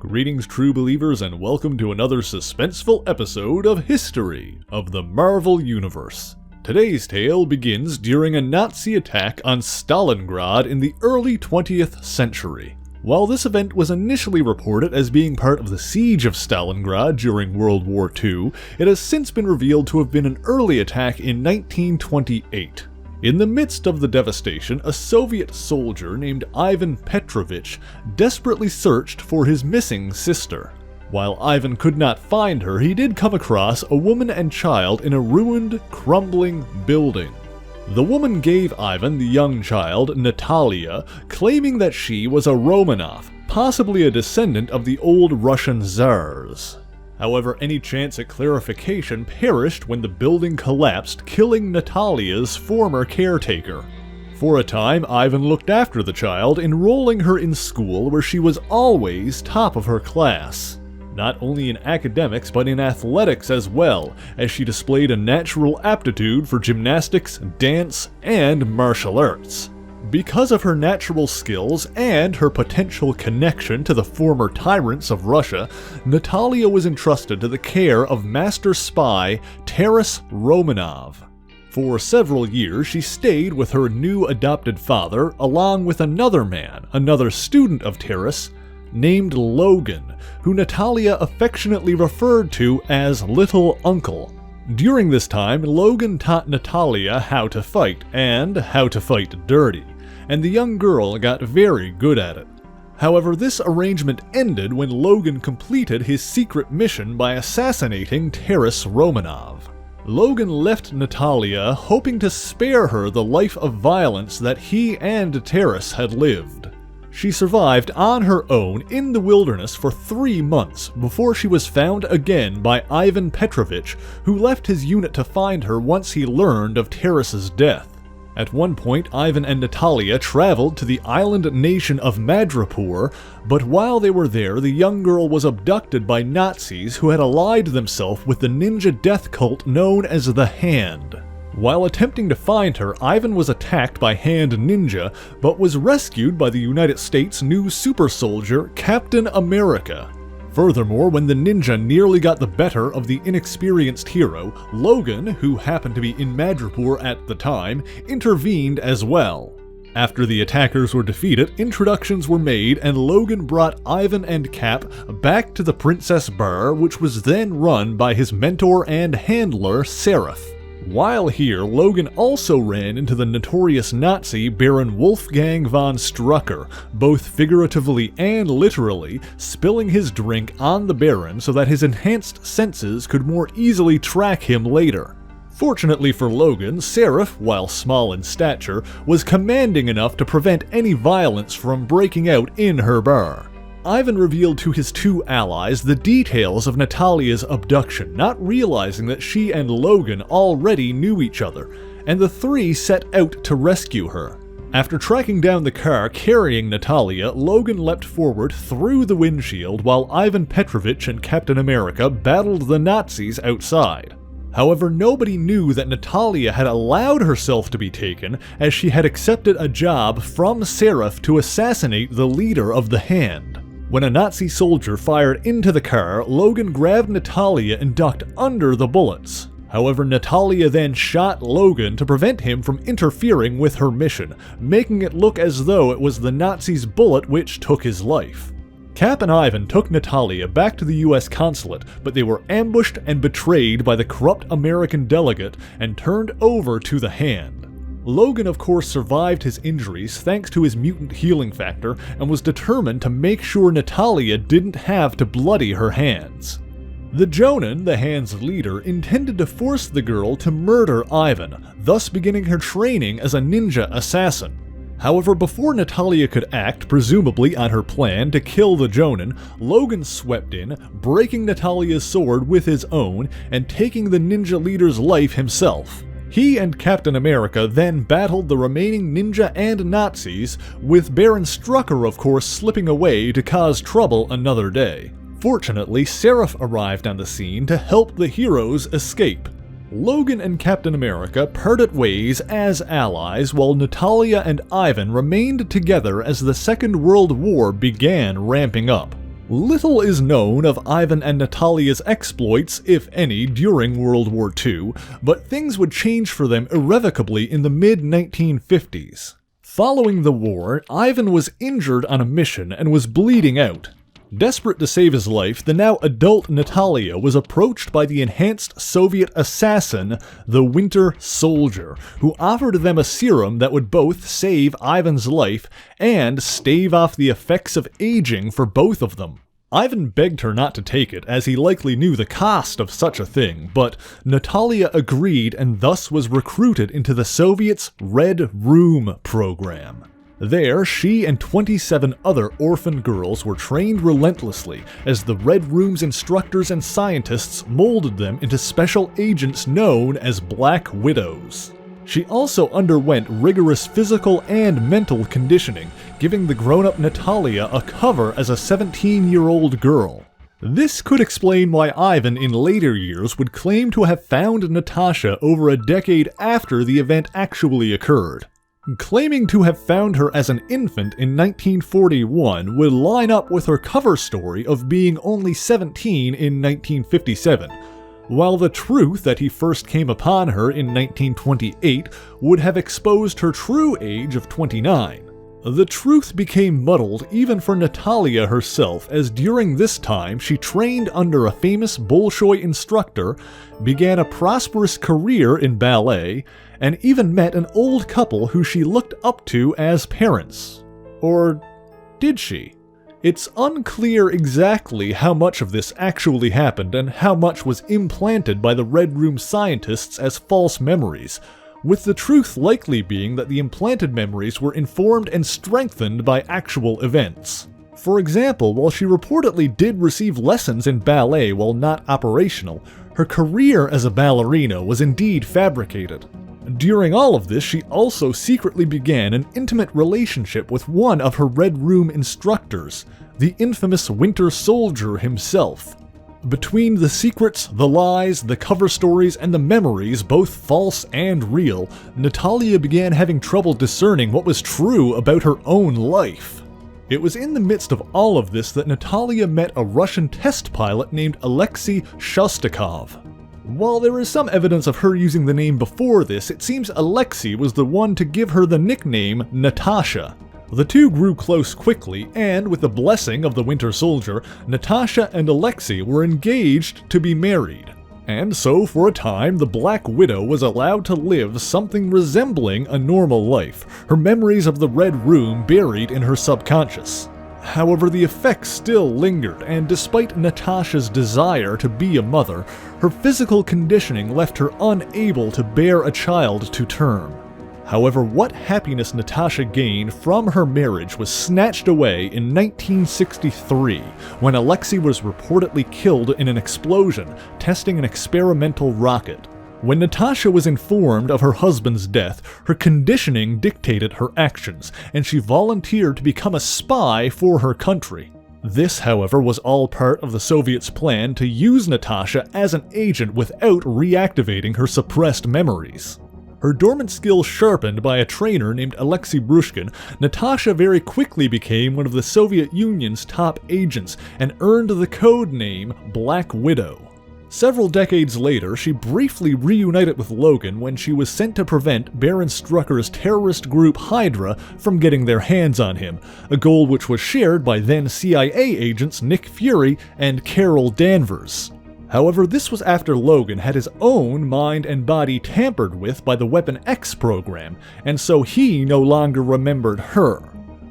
Greetings, true believers, and welcome to another suspenseful episode of History of the Marvel Universe. Today's tale begins during a Nazi attack on Stalingrad in the early 20th century. While this event was initially reported as being part of the siege of Stalingrad during World War II, it has since been revealed to have been an early attack in 1928. In the midst of the devastation, a Soviet soldier named Ivan Petrovich desperately searched for his missing sister. While Ivan could not find her, he did come across a woman and child in a ruined, crumbling building. The woman gave Ivan the young child, Natalia, claiming that she was a Romanov, possibly a descendant of the old Russian Tsars. However, any chance at clarification perished when the building collapsed, killing Natalia's former caretaker. For a time, Ivan looked after the child, enrolling her in school where she was always top of her class. Not only in academics, but in athletics as well, as she displayed a natural aptitude for gymnastics, dance, and martial arts. Because of her natural skills and her potential connection to the former tyrants of Russia, Natalia was entrusted to the care of master spy Taras Romanov. For several years, she stayed with her new adopted father, along with another man, another student of Taras, named Logan, who Natalia affectionately referred to as Little Uncle. During this time, Logan taught Natalia how to fight, and how to fight dirty, and the young girl got very good at it. However, this arrangement ended when Logan completed his secret mission by assassinating Taras Romanov. Logan left Natalia hoping to spare her the life of violence that he and Taras had lived. She survived on her own in the wilderness for 3 months before she was found again by Ivan Petrovich, who left his unit to find her once he learned of Taras's death. At one point, Ivan and Natalia traveled to the island nation of Madripoor, but while they were there, the young girl was abducted by Nazis who had allied themselves with the ninja death cult known as the Hand. While attempting to find her, Ivan was attacked by Hand Ninja, but was rescued by the United States' new super soldier, Captain America. Furthermore, when the ninja nearly got the better of the inexperienced hero, Logan, who happened to be in Madripoor at the time, intervened as well. After the attackers were defeated, introductions were made and Logan brought Ivan and Cap back to the Princess Bar, which was then run by his mentor and handler, Seraph. While here, Logan also ran into the notorious Nazi Baron Wolfgang von Strucker, both figuratively and literally, spilling his drink on the Baron so that his enhanced senses could more easily track him later. Fortunately for Logan, Seraph, while small in stature, was commanding enough to prevent any violence from breaking out in her bar. Ivan revealed to his two allies the details of Natalia's abduction, not realizing that she and Logan already knew each other, and the three set out to rescue her. After tracking down the car carrying Natalia, Logan leapt forward through the windshield while Ivan Petrovich and Captain America battled the Nazis outside. However, nobody knew that Natalia had allowed herself to be taken, as she had accepted a job from Seraph to assassinate the leader of the Hand. When a Nazi soldier fired into the car, Logan grabbed Natalia and ducked under the bullets. However, Natalia then shot Logan to prevent him from interfering with her mission, making it look as though it was the Nazi's bullet which took his life. Cap and Ivan took Natalia back to the US consulate, but they were ambushed and betrayed by the corrupt American delegate and turned over to the Hand. Logan, of course, survived his injuries thanks to his mutant healing factor and was determined to make sure Natalia didn't have to bloody her hands. The Jonin, the Hand's leader, intended to force the girl to murder Ivan, thus beginning her training as a ninja assassin. However, before Natalia could act, presumably on her plan to kill the Jonin, Logan swept in, breaking Natalia's sword with his own and taking the ninja leader's life himself. He and Captain America then battled the remaining ninja and Nazis, with Baron Strucker of course slipping away to cause trouble another day. Fortunately, Seraph arrived on the scene to help the heroes escape. Logan and Captain America parted ways as allies while Natalia and Ivan remained together as the Second World War began ramping up. Little is known of Ivan and Natalia's exploits, if any, during World War II, but things would change for them irrevocably in the mid-1950s. Following the war, Ivan was injured on a mission and was bleeding out. Desperate to save his life, the now adult Natalia was approached by the enhanced Soviet assassin, the Winter Soldier, who offered them a serum that would both save Ivan's life and stave off the effects of aging for both of them. Ivan begged her not to take it, as he likely knew the cost of such a thing, but Natalia agreed and thus was recruited into the Soviets' Red Room program. There, she and 27 other orphan girls were trained relentlessly as the Red Room's instructors and scientists molded them into special agents known as Black Widows. She also underwent rigorous physical and mental conditioning, giving the grown-up Natalia a cover as a 17-year-old girl. This could explain why Ivan in later years would claim to have found Natasha over a decade after the event actually occurred. Claiming to have found her as an infant in 1941 would line up with her cover story of being only 17 in 1957, while the truth that he first came upon her in 1928 would have exposed her true age of 29. The truth became muddled even for Natalia herself, as during this time she trained under a famous Bolshoi instructor, began a prosperous career in ballet, and even met an old couple who she looked up to as parents. Or did she? It's unclear exactly how much of this actually happened and how much was implanted by the Red Room scientists as false memories, with the truth likely being that the implanted memories were informed and strengthened by actual events. For example, while she reportedly did receive lessons in ballet while not operational, her career as a ballerina was indeed fabricated. During all of this, she also secretly began an intimate relationship with one of her Red Room instructors, the infamous Winter Soldier himself. Between the secrets, the lies, the cover stories, and the memories, both false and real, Natalia began having trouble discerning what was true about her own life. It was in the midst of all of this that Natalia met a Russian test pilot named Alexei Shostakov. While there is some evidence of her using the name before this, it seems Alexei was the one to give her the nickname Natasha. The two grew close quickly, and with the blessing of the Winter Soldier, Natasha and Alexei were engaged to be married. And so for a time, the Black Widow was allowed to live something resembling a normal life, her memories of the Red Room buried in her subconscious. However, the effects still lingered, and despite Natasha's desire to be a mother, her physical conditioning left her unable to bear a child to term. However, what happiness Natasha gained from her marriage was snatched away in 1963, when Alexei was reportedly killed in an explosion testing an experimental rocket. When Natasha was informed of her husband's death, her conditioning dictated her actions, and she volunteered to become a spy for her country. This, however, was all part of the Soviets' plan to use Natasha as an agent without reactivating her suppressed memories. Her dormant skills sharpened by a trainer named Alexei Brushkin, Natasha very quickly became one of the Soviet Union's top agents and earned the code name Black Widow. Several decades later, she briefly reunited with Logan when she was sent to prevent Baron Strucker's terrorist group Hydra from getting their hands on him, a goal which was shared by then CIA agents Nick Fury and Carol Danvers. However, this was after Logan had his own mind and body tampered with by the Weapon X program, and so he no longer remembered her.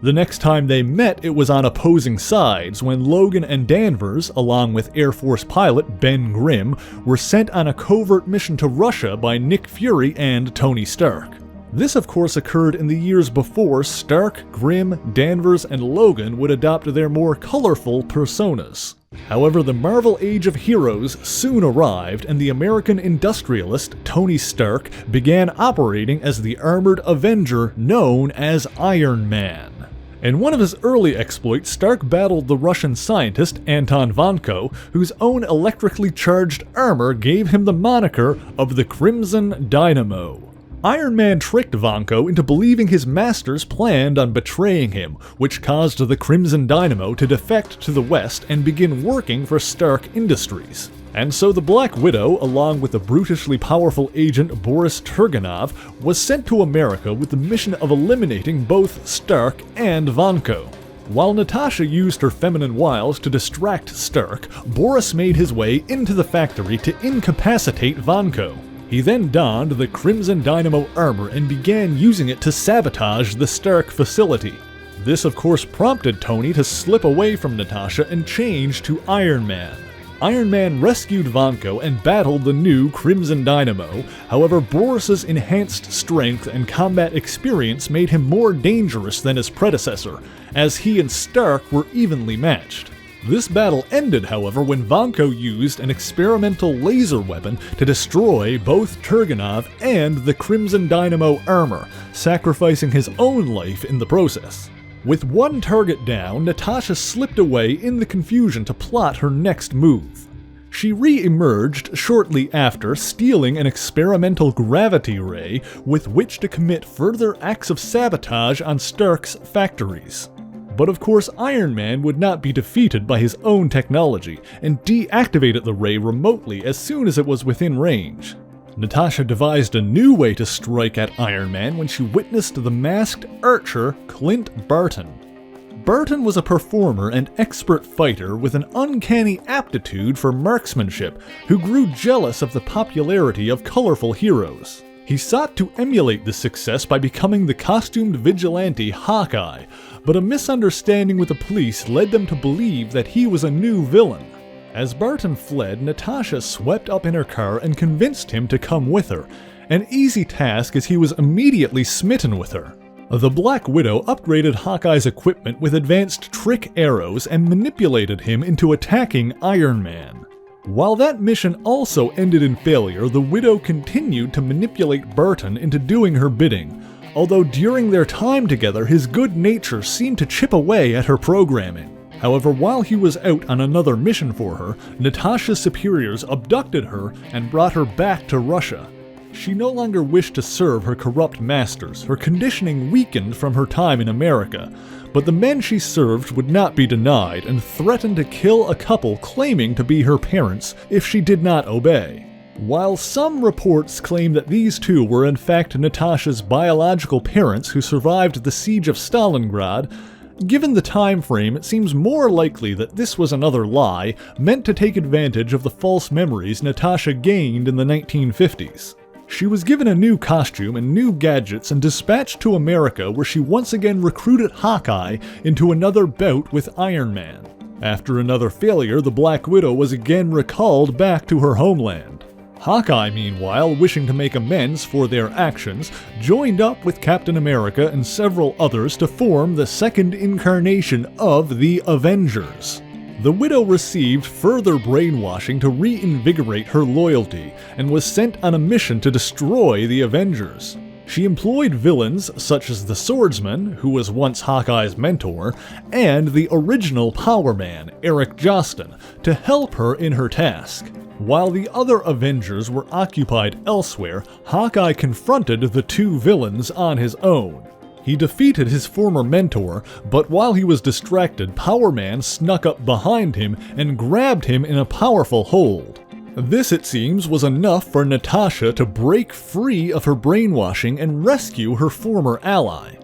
The next time they met, it was on opposing sides when Logan and Danvers, along with Air Force pilot Ben Grimm, were sent on a covert mission to Russia by Nick Fury and Tony Stark. This, of course, occurred in the years before Stark, Grimm, Danvers, and Logan would adopt their more colorful personas. However, the Marvel Age of Heroes soon arrived, and the American industrialist Tony Stark began operating as the armored Avenger known as Iron Man. In one of his early exploits, Stark battled the Russian scientist Anton Vanko, whose own electrically charged armor gave him the moniker of the Crimson Dynamo. Iron Man tricked Vanko into believing his masters planned on betraying him, which caused the Crimson Dynamo to defect to the West and begin working for Stark Industries. And so the Black Widow, along with the brutishly powerful agent Boris Turganov, was sent to America with the mission of eliminating both Stark and Vanko. While Natasha used her feminine wiles to distract Stark, Boris made his way into the factory to incapacitate Vanko. He then donned the Crimson Dynamo armor and began using it to sabotage the Stark facility. This of course prompted Tony to slip away from Natasha and change to Iron Man. Iron Man rescued Vanko and battled the new Crimson Dynamo. However, Boris's enhanced strength and combat experience made him more dangerous than his predecessor, as he and Stark were evenly matched. This battle ended, however, when Vanko used an experimental laser weapon to destroy both Turganov and the Crimson Dynamo armor, sacrificing his own life in the process. With one target down, Natasha slipped away in the confusion to plot her next move. She re-emerged shortly after, stealing an experimental gravity ray with which to commit further acts of sabotage on Stark's factories. But of course, Iron Man would not be defeated by his own technology, and deactivated the ray remotely as soon as it was within range. Natasha devised a new way to strike at Iron Man when she witnessed the masked archer Clint Barton. Barton was a performer and expert fighter with an uncanny aptitude for marksmanship, who grew jealous of the popularity of colorful heroes. He sought to emulate this success by becoming the costumed vigilante Hawkeye, but a misunderstanding with the police led them to believe that he was a new villain. As Barton fled, Natasha swept up in her car and convinced him to come with her, an easy task as he was immediately smitten with her. The Black Widow upgraded Hawkeye's equipment with advanced trick arrows and manipulated him into attacking Iron Man. While that mission also ended in failure, the Widow continued to manipulate Barton into doing her bidding, although during their time together his good nature seemed to chip away at her programming. However, while he was out on another mission for her, Natasha's superiors abducted her and brought her back to Russia. She no longer wished to serve her corrupt masters, her conditioning weakened from her time in America, but the men she served would not be denied and threatened to kill a couple claiming to be her parents if she did not obey. While some reports claim that these two were in fact Natasha's biological parents who survived the siege of Stalingrad, given the time frame, it seems more likely that this was another lie meant to take advantage of the false memories Natasha gained in the 1950s. She was given a new costume and new gadgets and dispatched to America, where she once again recruited Hawkeye into another bout with Iron Man. After another failure, the Black Widow was again recalled back to her homeland. Hawkeye, meanwhile, wishing to make amends for their actions, joined up with Captain America and several others to form the second incarnation of the Avengers. The Widow received further brainwashing to reinvigorate her loyalty, and was sent on a mission to destroy the Avengers. She employed villains such as the Swordsman, who was once Hawkeye's mentor, and the original Power Man, Eric Jostin, to help her in her task. While the other Avengers were occupied elsewhere, Hawkeye confronted the two villains on his own. He defeated his former mentor, but while he was distracted, Power Man snuck up behind him and grabbed him in a powerful hold. This, it seems, was enough for Natasha to break free of her brainwashing and rescue her former ally.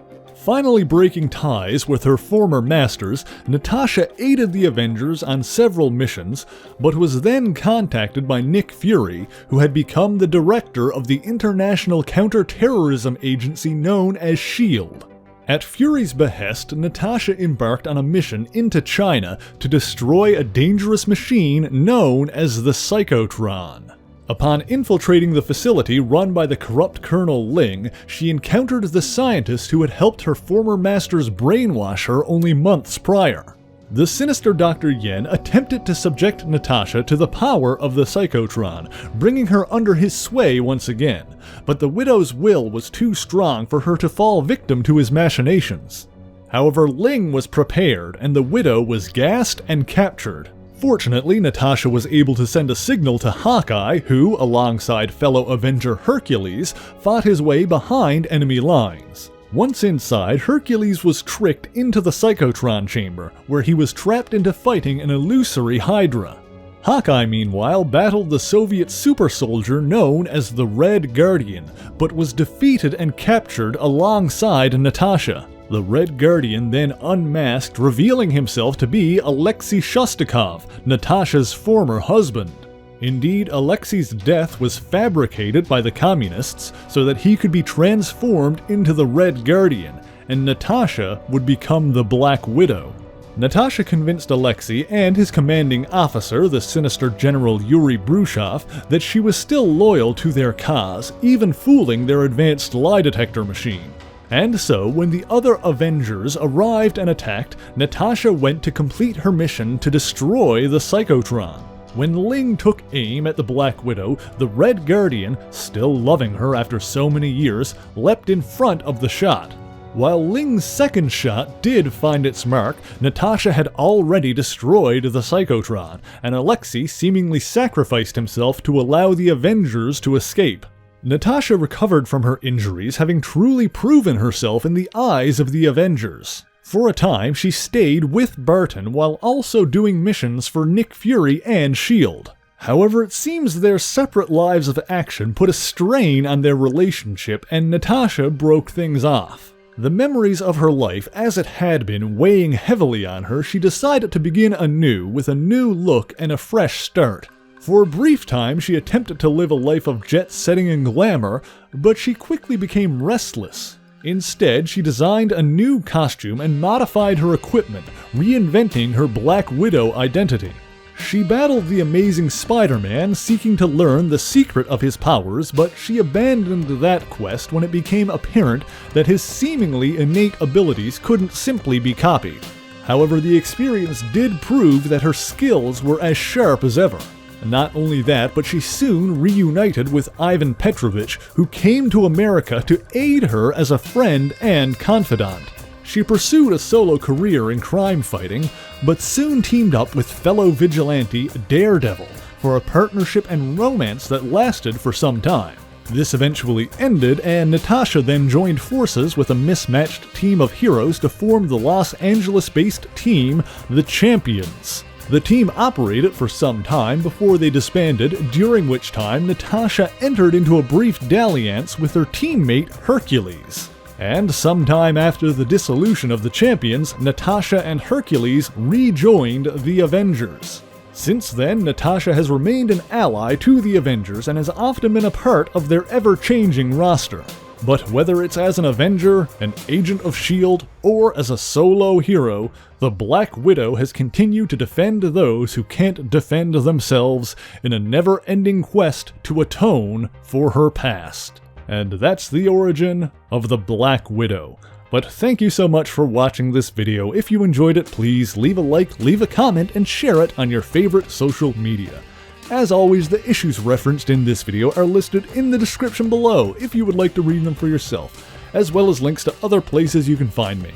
Finally breaking ties with her former masters, Natasha aided the Avengers on several missions, but was then contacted by Nick Fury, who had become the director of the international counter-terrorism agency known as S.H.I.E.L.D. At Fury's behest, Natasha embarked on a mission into China to destroy a dangerous machine known as the Psychotron. Upon infiltrating the facility run by the corrupt Colonel Ling, she encountered the scientist who had helped her former masters brainwash her only months prior. The sinister Dr. Yen attempted to subject Natasha to the power of the Psychotron, bringing her under his sway once again, but the Widow's will was too strong for her to fall victim to his machinations. However, Ling was prepared, and the Widow was gassed and captured. Fortunately, Natasha was able to send a signal to Hawkeye, who, alongside fellow Avenger Hercules, fought his way behind enemy lines. Once inside, Hercules was tricked into the Psychotron chamber, where he was trapped into fighting an illusory Hydra. Hawkeye, meanwhile, battled the Soviet super soldier known as the Red Guardian, but was defeated and captured alongside Natasha. The Red Guardian then unmasked, revealing himself to be Alexei Shostakov, Natasha's former husband. Indeed, Alexei's death was fabricated by the communists so that he could be transformed into the Red Guardian, and Natasha would become the Black Widow. Natasha convinced Alexei and his commanding officer, the sinister General Yuri Brushov, that she was still loyal to their cause, even fooling their advanced lie detector machine. And so, when the other Avengers arrived and attacked, Natasha went to complete her mission to destroy the Psychotron. When Ling took aim at the Black Widow, the Red Guardian, still loving her after so many years, leapt in front of the shot. While Ling's second shot did find its mark, Natasha had already destroyed the Psychotron, and Alexei seemingly sacrificed himself to allow the Avengers to escape. Natasha recovered from her injuries, having truly proven herself in the eyes of the Avengers. For a time, she stayed with Barton while also doing missions for Nick Fury and S.H.I.E.L.D. However, it seems their separate lives of action put a strain on their relationship, and Natasha broke things off. The memories of her life as it had been weighing heavily on her, she decided to begin anew with a new look and a fresh start. For a brief time, she attempted to live a life of jet-setting and glamour, but she quickly became restless. Instead, she designed a new costume and modified her equipment, reinventing her Black Widow identity. She battled the Amazing Spider-Man, seeking to learn the secret of his powers, but she abandoned that quest when it became apparent that his seemingly innate abilities couldn't simply be copied. However, the experience did prove that her skills were as sharp as ever. Not only that, but she soon reunited with Ivan Petrovich, who came to America to aid her as a friend and confidant. She pursued a solo career in crime fighting, but soon teamed up with fellow vigilante Daredevil for a partnership and romance that lasted for some time. This eventually ended, and Natasha then joined forces with a mismatched team of heroes to form the Los Angeles-based team, the Champions. The team operated for some time before they disbanded, during which time Natasha entered into a brief dalliance with her teammate Hercules. And sometime after the dissolution of the Champions, Natasha and Hercules rejoined the Avengers. Since then, Natasha has remained an ally to the Avengers and has often been a part of their ever-changing roster. But whether it's as an Avenger, an agent of S.H.I.E.L.D., or as a solo hero, the Black Widow has continued to defend those who can't defend themselves in a never-ending quest to atone for her past. And that's the origin of the Black Widow. But thank you so much for watching this video. If you enjoyed it, please leave a like, leave a comment, and share it on your favorite social media. As always, the issues referenced in this video are listed in the description below if you would like to read them for yourself, as well as links to other places you can find me.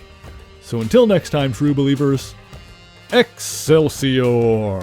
So until next time, true believers, Excelsior!